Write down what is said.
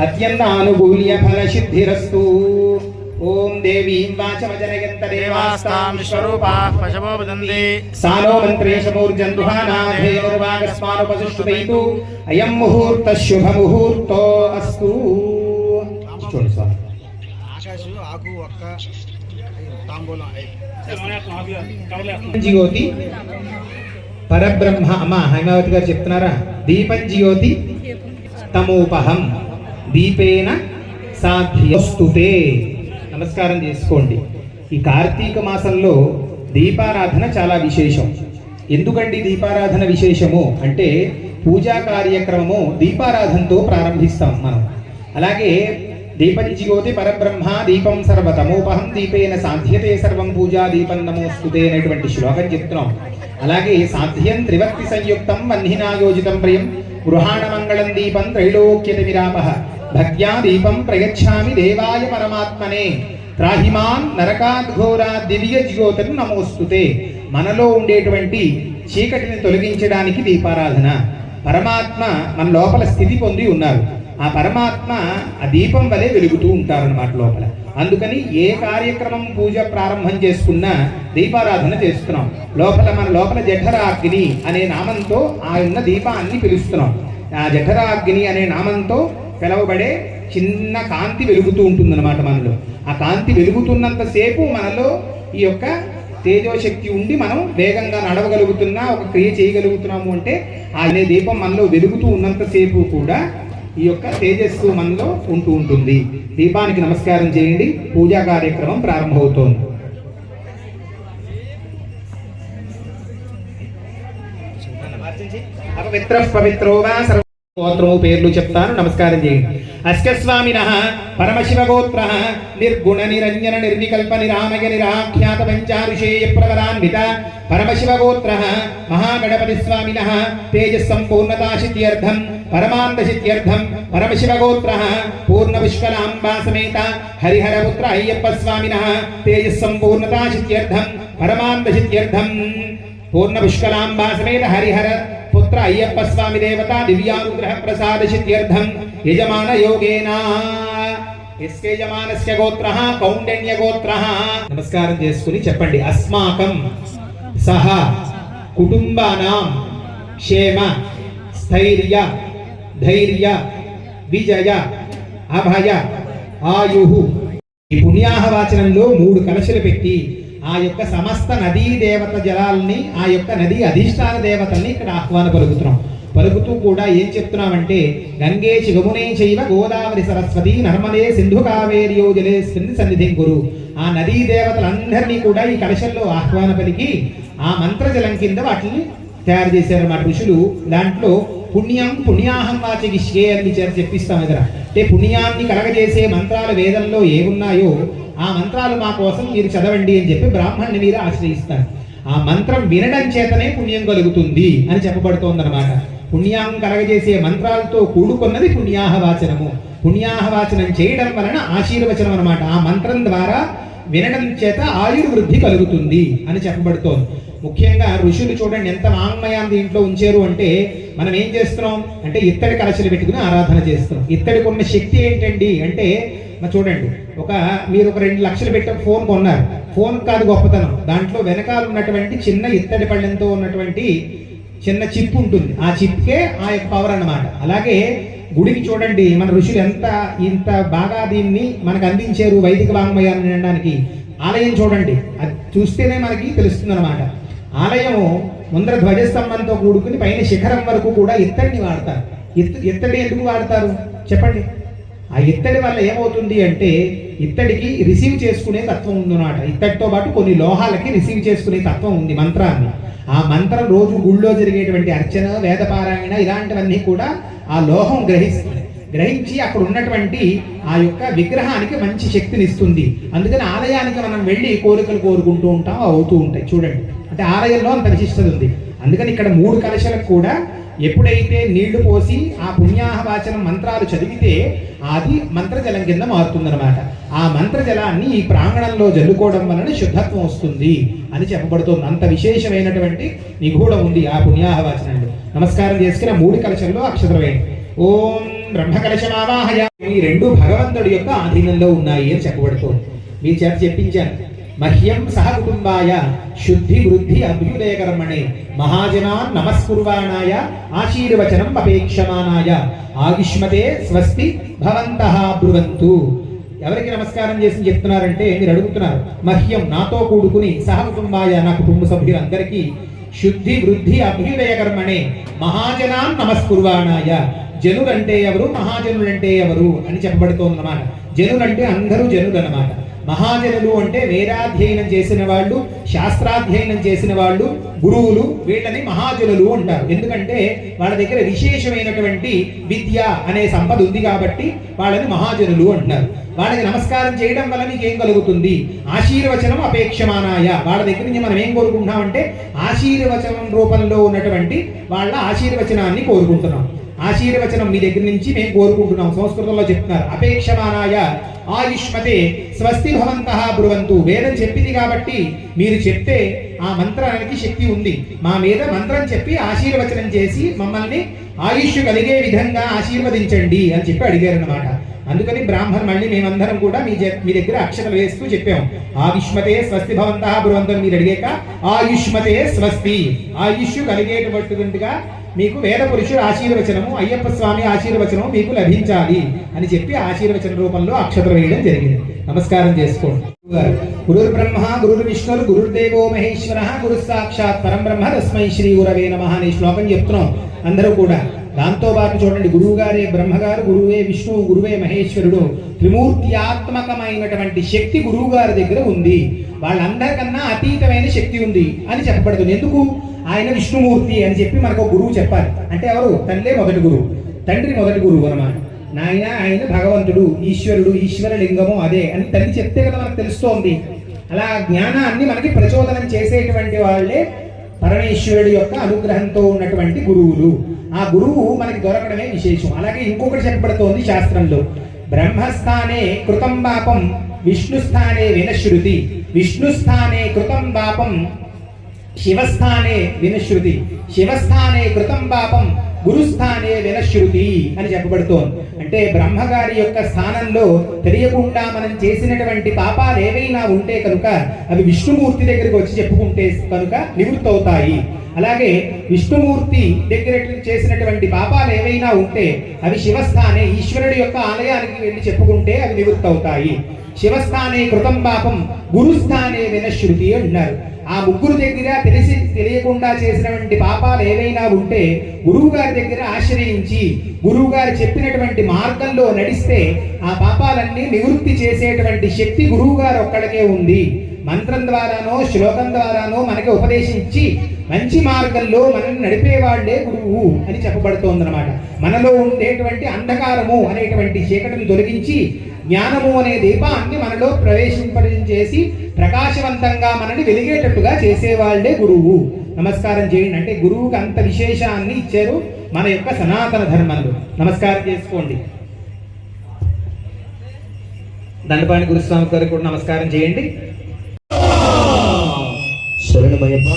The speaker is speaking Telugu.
అత్యంతానుకూల్య ఫలసిద్ధిరస్తు. ఓం దేవీం వాచమజనయంతదేవాస్తాం విశ్వరూపాః పశవో వదంతి సానో మంత్రేశమూర్జందుహానాధేనుర్వాగస్మానుపసుష్టుతైతు అయం ముహూర్తః శుభ ముహూర్తో అస్తు. చూడండి స్వామి. జ్యోతి పరబ్రహ్మ. అమ్మ హైమావతి గారు చెప్తున్నారా? దీపం జ్యోతి తమోపహం దీపేన సాధ్యస్తుతే. నమస్కారం చేసుకోండి. ఈ కార్తీక మాసంలో దీపారాధన చాలా విశేషం. ఎందుకండి దీపారాధన విశేషము అంటే పూజా కార్యక్రమము దీపారాధనతో ప్రారంభిస్తాం మనం. అలాగే దీపం జ్యోతి పరబ్రహ్మ దీపం సర్వతమోపహం దీపేన సాధ్యతే సర్వం పూజా దీపం నమోస్తుతే అనేటువంటి శ్లోకం చెప్తున్నాం. అలాగే సాధ్యం త్రివర్తి సంయుక్తం వహ్నినాయోజితం ప్రియం గృహాణ మంగళం దీపం త్రైలోక్యతి విరాపః భక్త్యా దీపం ప్రయచ్ఛామి దేవాయ పరమాత్మనే త్రాహిమాన్ నరకాద్ఘోరా దివ్య జ్యోతిర్ నమోస్తుతే. మనలో ఉండేటువంటి చీకటిని తొలగించడానికి దీపారాధన. పరమాత్మ మన లోపల స్థితి పొంది ఉన్నారు. ఆ పరమాత్మ ఆ దీపం వలె వెలుగుతూ ఉంటారన్నమాట లోపల. అందుకని ఏ కార్యక్రమం పూజ ప్రారంభం చేసుకున్నా దీపారాధన చేస్తున్నాం. మన లోపల జఠరాగ్ని అనే నామంతో ఆ ఉన్న దీపాన్ని పిలుస్తున్నాం. ఆ జఠరాగ్ని అనే నామంతో పిలవబడే చిన్న కాంతి వెలుగుతూ ఉంటుందన్నమాట మనలో. ఆ కాంతి వెలుగుతున్నంతసేపు మనలో ఈ యొక్క తేజోశక్తి ఉండి మనం వేగంగా నడవగలుగుతున్నా ఒక క్రియ చేయగలుగుతున్నాము. అంటే ఆ అనే దీపం మనలో వెలుగుతూ ఉన్నంతసేపు కూడా ఈ యొక్క తేజస్సు మనలో ఉంటూ ఉంటుంది. దీపానికి నమస్కారం చేయండి. పూజా కార్యక్రమం ప్రారంభమవుతోంది. అపవిత్ర పవిత్రో వా గోత్రము పేర్లు చెప్తాను, నమస్కారం చేయండి. అస్కస్వామినః పరమశివగోత్రః నిర్గుణ నిరంజన నిర్వికల్ప నిరామయ నిరాఖ్యాత పంచారుషేయ ప్రవరాన్విత పరమశివగోత్రః మహాగణపతి స్వామినః తేజస్సంపూర్ణతాశిత్యర్థం పరమాంతశిత్యర్థం పరమశివగోత్రః పూర్ణపుష్కలాంబా సమేత హరిహరపుత్ర అయ్యప్ప స్వామినః తేజస్సంపూర్ణతాశిత్యర్థం పరమాంతశిత్యర్థం పూర్ణపుష్కలాంబా సమేత హరిహర పుత్ర అయ్యప్ప స్వామి దేవత దివ్యానుగ్రహ ప్రసాద సిద్ధ్యర్థం యజమాన యోగేనా యస్యజమానస్య గోత్రః కౌండన్య గోత్రః. నమస్కారం చేసుకుని చెప్పండి. అస్మాకం సహ కుటుంబానాం క్షేమ స్థైర్య ధైర్య విజయ అభయ ఆయుః. ఈ పుణ్యాహవాచనంలో 3 కలశలు పెట్టి ఆ యొక్క సమస్త నదీ దేవత జలాల్ని ఆ యొక్క నదీ అధిష్టాన దేవతల్ని ఇక్కడ ఆహ్వాన పలుకుతూ కూడా ఏం చెప్తున్నామంటే గంగే చిగమునే చైవ గోదావరి సరస్వతి నర్మదే సింధు కావేరియో జలే సన్నిధిం కురు. ఆ నదీ దేవతలందరినీ కూడా ఈ కలశంలో ఆహ్వాన పలికి ఆ మంత్రజలం కింద వాటిని తయారు చేశారన్నమాట ఋషులు. దాంట్లో పుణ్యం పుణ్యాహం వాచగిష్యే అని చెప్పిస్తాం ఎదుర. అంటే పుణ్యాన్ని కలగజేసే మంత్రాలు వేదంలో ఏమున్నాయో ఆ మంత్రాలు మా కోసం మీరు చదవండి అని చెప్పి బ్రాహ్మణుని మీరు ఆశ్రయిస్తారు. ఆ మంత్రం వినడం చేతనే పుణ్యం కలుగుతుంది అని చెప్పబడుతోందన్నమాట. పుణ్యం కలగజేసే మంత్రాలతో కూడుకున్నది పుణ్యాహవాచనము. పుణ్యాహవాచనం చేయడం వలన ఆశీర్వచనం అన్నమాట. ఆ మంత్రం ద్వారా వినడం చేత ఆయుర్వృద్ధి కలుగుతుంది అని చెప్పబడుతోంది. ముఖ్యంగా ఋషులు చూడండి ఎంత వాంగ్మయాన్ని దీంట్లో ఉంచారు అంటే మనం ఏం చేస్తున్నాం అంటే ఇత్తడి కలశలు పెట్టుకుని ఆరాధన చేస్తున్నాం. ఇత్తడికి ఉన్న శక్తి ఏంటండి అంటే చూడండి, మీరు ఒక 2 లక్షలు పెట్టి ఫోన్ కొన్నారు. ఫోన్ కాదు గొప్పతనం, దాంట్లో వెనకాల ఉన్నటువంటి చిన్న ఇత్తడి పళ్ళెంతో ఉన్నటువంటి చిన్న చిప్ ఉంటుంది. ఆ చిప్కే ఆ యొక్క పవర్ అన్నమాట. అలాగే గుడికి చూడండి మన ఋషులు ఇంత బాగా దీన్ని మనకు అందించారు వైదిక వాంగ్మయాన్ని వినడానికి. ఆలయం చూడండి, అది చూస్తేనే మనకి తెలుస్తుంది అనమాట. ఆలయము ముందర ధ్వజస్తంభంతో కూడుకుని పైన శిఖరం వరకు కూడా ఇత్తడిని వాడతారు. ఇత్తడి ఎందుకు వాడతారు చెప్పండి? ఆ ఇత్తడి వల్ల ఏమవుతుంది అంటే ఇత్తడికి రిసీవ్ చేసుకునే తత్వం ఉందన్నమాట. ఇత్తడితో పాటు కొన్ని లోహాలకి రిసీవ్ చేసుకునే తత్వం ఉంది మంత్రాన్ని. ఆ మంత్రం రోజు గుళ్ళో జరిగేటువంటి అర్చన వేదపారాయణ ఇలాంటివన్నీ కూడా ఆ లోహం గ్రహించి అక్కడ ఉన్నటువంటి ఆ యొక్క విగ్రహానికి మంచి శక్తిని ఇస్తుంది. అందుకని ఆలయానికి మనం వెళ్ళి కోరికలు కోరుకుంటూ ఉంటాం, అవుతూ ఉంటాయి. చూడండి, అంటే ఆలయంలో అంత విశిష్టత ఉంది. అందుకని ఇక్కడ 3 కలశాలకు కూడా ఎప్పుడైతే నీళ్లు పోసి ఆ పుణ్యాహవాచనం మంత్రాలు చదివితే అది మంత్రజలం కింద మారుతుందన్నమాట. ఆ మంత్రజలాన్ని ఈ ప్రాంగణంలో జల్లుకోవడం వలన శుద్ధత్వం వస్తుంది అని చెప్పబడుతుంది. అంత విశేషమైనటువంటి నిగూఢం ఉంది ఆ పుణ్యాహవాచనంలో. నమస్కారం చేసుకుని 3 కలశంలో అక్షతలు వేయండి. ఓం బ్రహ్మకలశమావాహయ. ఈ రెండు భగవంతుడి యొక్క ఆధీనంలో ఉన్నాయి అని చెప్పబడుతోంది. మీ చేత చెప్పించాను. మహ్యం సహ కుటుంబాయ శుద్ధి వృద్ధి అభ్యుదయ కర్మణే మహాజనాన్ నమస్కుర్వాణాయ ఆశీర్వచనం అపేక్షమానాయ ఆయుష్మతే స్వస్తి భవంతః బ్రువంతు. ఎవరికి నమస్కారం చేసి చెప్తున్నారంటే మీరు అడుగుతున్నారు. మహ్యం నాతో కూడుకుని సహ కుటుంబాయ నా కుటుంబ సభ్యులందరికీ శుద్ధి వృద్ధి అభ్యుదయ కర్మణే మహాజనాన్ నమస్కుర్వాణాయ. జనులంటే ఎవరు, మహాజనులంటే ఎవరు అని చెప్పబడుతోందన్నమాట. జనులంటే అందరూ జనులు అన్నమాట. మహాజనులు అంటే వేదాధ్యయనం చేసిన వాళ్ళు, శాస్త్రాధ్యయనం చేసిన వాళ్ళు, గురువులు, వీళ్ళని మహాజనులు అంటారు. ఎందుకంటే వాళ్ళ దగ్గర విశేషమైనటువంటి విద్య అనే సంపద ఉంది కాబట్టి వాళ్ళని మహాజనులు అంటున్నారు. వాళ్ళకి నమస్కారం చేయడం వల్ల మీకు ఏం కలుగుతుంది? ఆశీర్వచనం అపేక్షమానాయ. వాళ్ళ దగ్గర నుంచి మనం ఏం కోరుకుంటున్నామంటే ఆశీర్వచనం రూపంలో ఉన్నటువంటి వాళ్ళ ఆశీర్వచనాన్ని కోరుకుంటున్నాం. ఆశీర్వచనం మీ దగ్గర నుంచి మేము కోరుకుంటున్నాం. సంస్కృతంలో చెప్తున్నారు అపేక్షమానాయ ఆయుష్మతే స్వస్తి భవంతః బ్రువంతు. వేదం చెప్పింది కాబట్టి మీరు చెప్తే ఆ మంత్రానికి శక్తి ఉంది. మా మీద మంత్రం చెప్పి ఆశీర్వచనం చేసి మమ్మల్ని ఆయుష్ కలిగే విధంగా ఆశీర్వదించండి అని చెప్పి అడిగారు అన్నమాట. అందుకని బ్రాహ్మణ్ మళ్ళీ మేమందరం కూడా మీ దగ్గర అక్షతలు వేస్తూ చెప్పాం. ఆయుష్మతే స్వస్తి భవంతః బ్రువంతు మీరు అడిగాక ఆయుష్మతే స్వస్తి, ఆయుష్ కలిగేటటువంటిగా మీకు వేద పురుషుడు ఆశీర్వచనము, అయ్యప్ప స్వామి ఆశీర్వచనము మీకు లభించాలి అని చెప్పి ఆశీర్వచన రూపంలో అక్షతలు వేయడం జరిగింది. నమస్కారం చేసుకోండి. గురుర్ బ్రహ్మ గురుర్ విష్ణుర్ గురుర్దేవో మహేశ్వర గురు సాక్షాత్ పరం బ్రహ్మ తస్మై శ్రీ గురవే నమః అనే శ్లోకం చెప్తున్నాం అందరూ కూడా. దాంతో పాటు చూడండి, గురువు గారే బ్రహ్మగారు, గురువే విష్ణువు, గురువే మహేశ్వరుడు, త్రిమూర్త్యాత్మకమైనటువంటి శక్తి గురువు గారి దగ్గర ఉంది. వాళ్ళందరికన్నా అతీతమైన శక్తి ఉంది అని చెప్పబడుతుంది. ఎందుకు? ఆయన విష్ణుమూర్తి అని చెప్పి మనకు గురువు చెప్పాలి. అంటే ఎవరు? తల్లే మొదటి గురువు, తండ్రి మొదటి గురువు అన్నమాట. నాయన ఆయన భగవంతుడు, ఈశ్వరుడు, ఈశ్వర లింగము అదే అని తల్లి చెప్తే కదా మనకు తెలుస్తోంది. అలా జ్ఞానాన్ని మనకి ప్రచోదనం చేసేటువంటి వాళ్ళే పరమేశ్వరుడి యొక్క అనుగ్రహంతో ఉన్నటువంటి గురువులు. ఆ గురువు మనకి దొరకడమే విశేషం. అలాగే ఇంకొకటి చెప్పబడుతోంది శాస్త్రంలో, బ్రహ్మస్థానే కృతం పాపం విష్ణుస్థానే వినశ్రుతి, విష్ణుస్థానే కృతం పాపం శివస్థానే వినశ్రుతి, శివస్థానే కృతం పాపం గురుస్థానే వినశ్రుతి అని చెప్పబడుతోంది. అంటే బ్రహ్మగారి యొక్క స్థానంలో తెలియకుండా మనం చేసినటువంటి పాపాలు ఏవైనా ఉంటే కనుక అవి విష్ణుమూర్తి దగ్గరికి వచ్చి చెప్పుకుంటే కనుక నివృత్తి అవుతాయి. అలాగే విష్ణుమూర్తి దగ్గర చేసినటువంటి పాపాలు ఏవైనా ఉంటే అవి శివస్థానే ఈశ్వరుడి యొక్క ఆలయానికి వెళ్ళి చెప్పుకుంటే అవి నివృత్తి అవుతాయి. శివస్థానే కృతం పాపం గురుస్థానే వినశ్రుతి అన్నారు. ఆ ముగ్గురు దగ్గర తెలియకుండా చేసినటువంటి పాపాలు ఏవైనా ఉంటే గురువు గారి దగ్గర ఆశ్రయించి గురువు గారు చెప్పినటువంటి మార్గంలో నడిస్తే ఆ పాపాలన్నీ నివృత్తి చేసేటువంటి శక్తి గురువు గారు ఒక్కడికే ఉంది. మంత్రం ద్వారానో శ్లోకం ద్వారానో మనకి ఉపదేశించి మంచి మార్గంలో మనల్ని నడిపేవాళ్లే గురువు అని చెప్పబడుతోందన్నమాట. మనలో ఉండేటువంటి అంధకారము అనేటువంటి చీకటిని తొలగించి జ్ఞానము అనే దీపాన్ని మనలో ప్రవేశింపజేసి ప్రకాశవంతంగా మనల్ని వెలిగేటట్టుగా చేసేవాళ్లే గురువు. నమస్కారం చేయండి. అంటే గురువుకి అంత విశేషాన్ని ఇచ్చారు మన యొక్క సనాతన ధర్మంలో. నమస్కారం చేసుకోండి. దండపాణి గురుస్వామి గారికి కూడా నమస్కారం చేయండి. శరణమయ్యప్ప.